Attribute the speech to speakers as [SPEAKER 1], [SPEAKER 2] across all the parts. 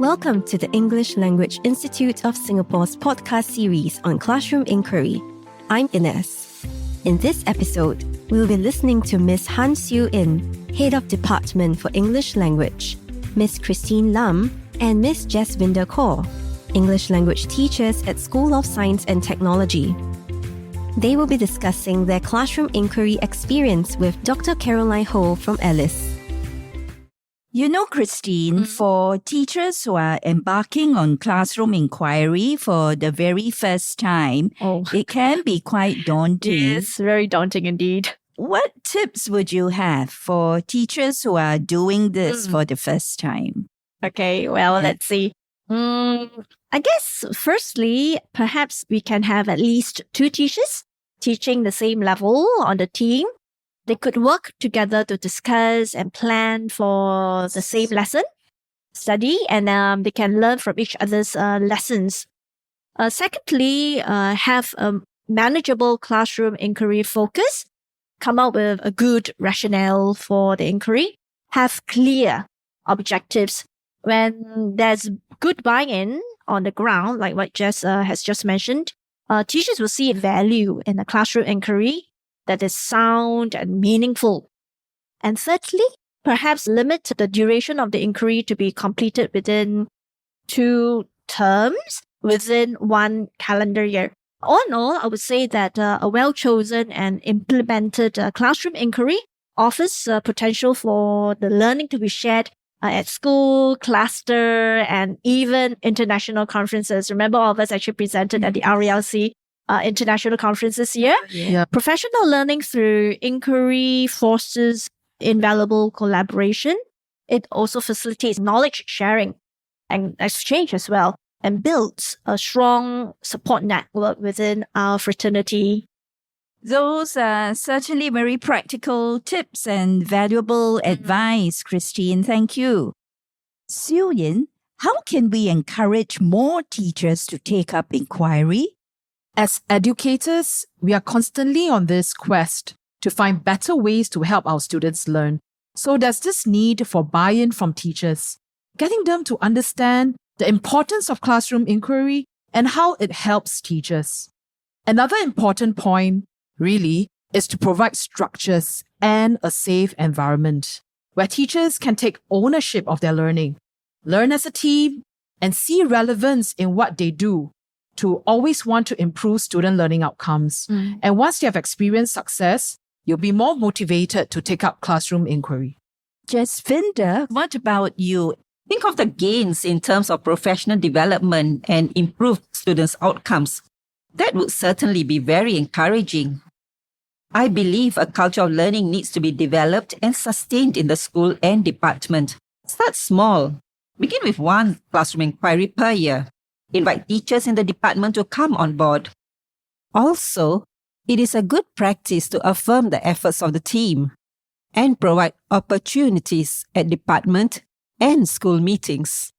[SPEAKER 1] Welcome to the English Language Institute of Singapore's podcast series on classroom inquiry. I'm Ines. In this episode, we'll be listening to Ms. Han Siu Yin, Head of Department for English Language, Ms. Christine Lam, and Ms. Jasvinder Kaur, English language teachers at School of Science and Technology. They will be discussing their classroom inquiry experience with Dr. Caroline Ho from ELIS.
[SPEAKER 2] You know, Christine, for teachers who are embarking on classroom inquiry for the very first time, it can be quite daunting.
[SPEAKER 3] Yes, very daunting indeed.
[SPEAKER 2] What tips would you have for teachers who are doing this for the first time?
[SPEAKER 3] Okay, well, let's see. I guess, firstly, perhaps we can have at least 2 teachers teaching the same level on the team. They could work together to discuss and plan for the same lesson, study, and they can learn from each other's lessons. Secondly, have a manageable classroom inquiry focus, come up with a good rationale for the inquiry, have clear objectives. When there's good buy-in on the ground, like what Jess has just mentioned, teachers will see value in the classroom inquiry that is sound and meaningful. And thirdly, perhaps limit the duration of the inquiry to be completed within 2 terms within 1 calendar year. All in all, I would say that a well-chosen and implemented classroom inquiry offers potential for the learning to be shared at school, cluster, and even international conferences. Remember, all of us actually presented at the RELC international conference this year.
[SPEAKER 4] Yeah.
[SPEAKER 3] Professional learning through inquiry fosters invaluable collaboration. It also facilitates knowledge sharing and exchange as well, and builds a strong support network within our fraternity.
[SPEAKER 2] Those are certainly very practical tips and valuable advice, Christine. Thank you. Siu Yin, how can we encourage more teachers to take up inquiry?
[SPEAKER 4] As educators, we are constantly on this quest to find better ways to help our students learn. So there's this need for buy-in from teachers, getting them to understand the importance of classroom inquiry and how it helps teachers. Another important point, really, is to provide structures and a safe environment where teachers can take ownership of their learning, learn as a team, and see relevance in what they do, to always want to improve student learning outcomes. And once you have experienced success, you'll be more motivated to take up classroom inquiry.
[SPEAKER 2] Jasvinder, what about you?
[SPEAKER 5] Think of the gains in terms of professional development and improved students' outcomes. That would certainly be very encouraging. I believe a culture of learning needs to be developed and sustained in the school and department. Start small. Begin with 1 classroom inquiry per year. Invite teachers in the department to come on board. Also, it is a good practice to affirm the efforts of the team and provide opportunities at department and school meetings.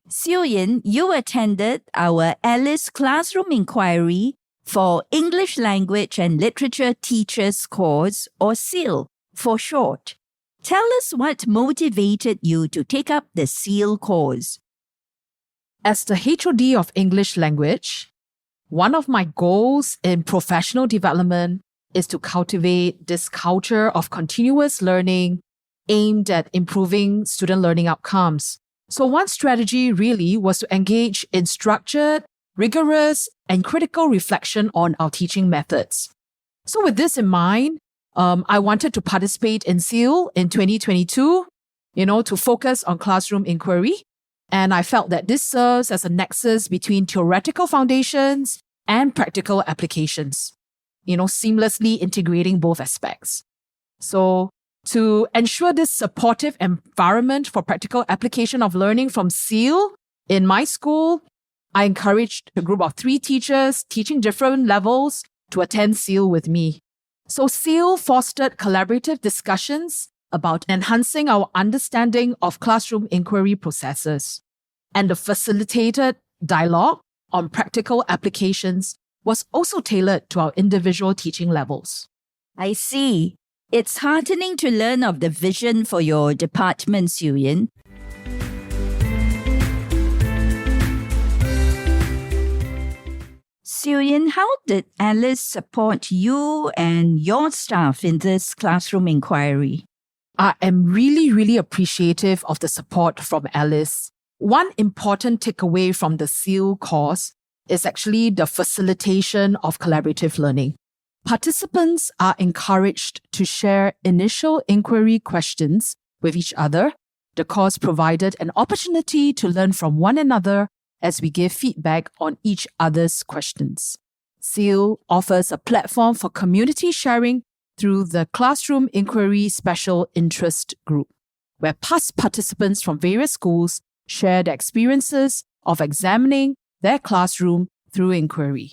[SPEAKER 2] Siu Yin, you attended our ELIS classroom inquiry for English Language and Literature Teachers course, or SEAL for short. Tell us what motivated you to take up the SEAL course.
[SPEAKER 4] As the HOD of English Language, one of my goals in professional development is to cultivate this culture of continuous learning aimed at improving student learning outcomes. So one strategy really was to engage in structured, rigorous, and critical reflection on our teaching methods. So with this in mind, I wanted to participate in SEAL in 2022, to focus on classroom inquiry. And I felt that this serves as a nexus between theoretical foundations and practical applications, seamlessly integrating both aspects. So to ensure this supportive environment for practical application of learning from SEAL in my school, I encouraged a group of 3 teachers teaching different levels to attend SEAL with me. So SEAL fostered collaborative discussions about enhancing our understanding of classroom inquiry processes. And the facilitated dialogue on practical applications was also tailored to our individual teaching levels.
[SPEAKER 2] I see. It's heartening to learn of the vision for your department, Siu Yin. Siu Yin, how did ELIS support you and your staff in this classroom inquiry?
[SPEAKER 4] I am really appreciative of the support from ELIS. One important takeaway from the SEAL course is actually the facilitation of collaborative learning. Participants are encouraged to share initial inquiry questions with each other. The course provided an opportunity to learn from one another as we give feedback on each other's questions. SEAL offers a platform for community sharing through the Classroom Inquiry Special Interest Group, where past participants from various schools share their experiences of examining their classroom through inquiry.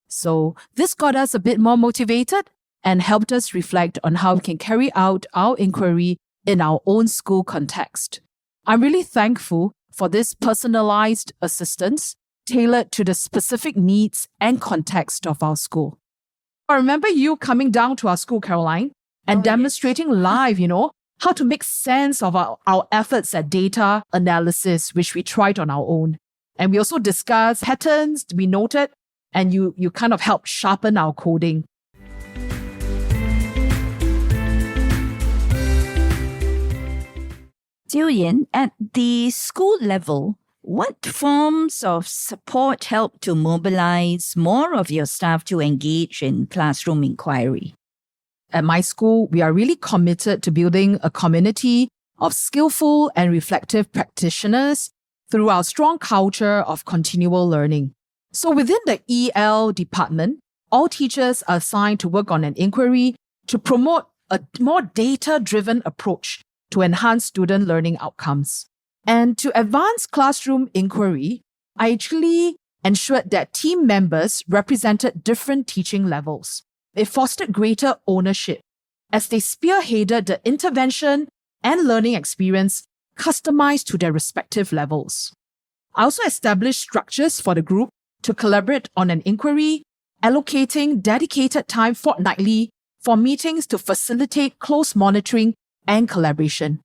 [SPEAKER 4] So this got us a bit more motivated and helped us reflect on how we can carry out our inquiry in our own school context. I'm really thankful for this personalized assistance tailored to the specific needs and context of our school. I remember you coming down to our school, Caroline, and demonstrating live, how to make sense of our efforts at data analysis, which we tried on our own. And we also discussed patterns we noted, and you kind of helped sharpen our coding.
[SPEAKER 2] Siu Yin, at the school level, what forms of support help to mobilize more of your staff to engage in classroom inquiry?
[SPEAKER 4] At my school, we are really committed to building a community of skillful and reflective practitioners through our strong culture of continual learning. So within the EL department, all teachers are assigned to work on an inquiry to promote a more data-driven approach to enhance student learning outcomes. And to advance classroom inquiry, I actually ensured that team members represented different teaching levels. It fostered greater ownership as they spearheaded the intervention and learning experience customized to their respective levels. I also established structures for the group to collaborate on an inquiry, allocating dedicated time fortnightly for meetings to facilitate close monitoring and collaboration.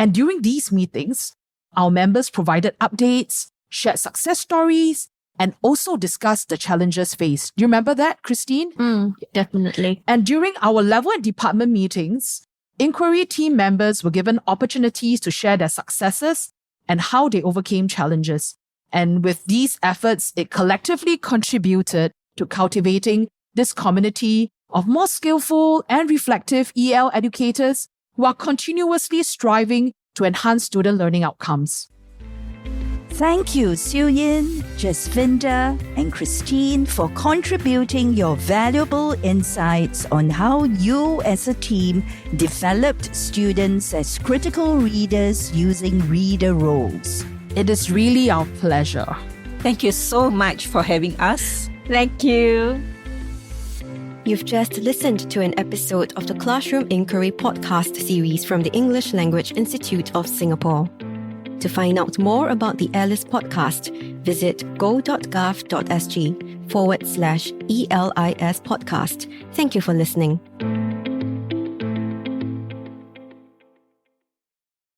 [SPEAKER 4] And during these meetings, our members provided updates, shared success stories, and also discussed the challenges faced. Do you remember that, Christine?
[SPEAKER 3] Definitely.
[SPEAKER 4] And during our level and department meetings, inquiry team members were given opportunities to share their successes and how they overcame challenges. And with these efforts, it collectively contributed to cultivating this community of more skillful and reflective EL educators who are continuously striving to enhance student learning outcomes.
[SPEAKER 2] Thank you, Siu Yin, Jasvinder, and Christine for contributing your valuable insights on how you as a team developed students as critical readers using reader roles.
[SPEAKER 4] It is really our pleasure.
[SPEAKER 5] Thank you so much for having us.
[SPEAKER 3] Thank you.
[SPEAKER 1] You've just listened to an episode of the Classroom Inquiry podcast series from the English Language Institute of Singapore. To find out more about the ELIS podcast, visit go.gov.sg /ELIS podcast. Thank you for listening.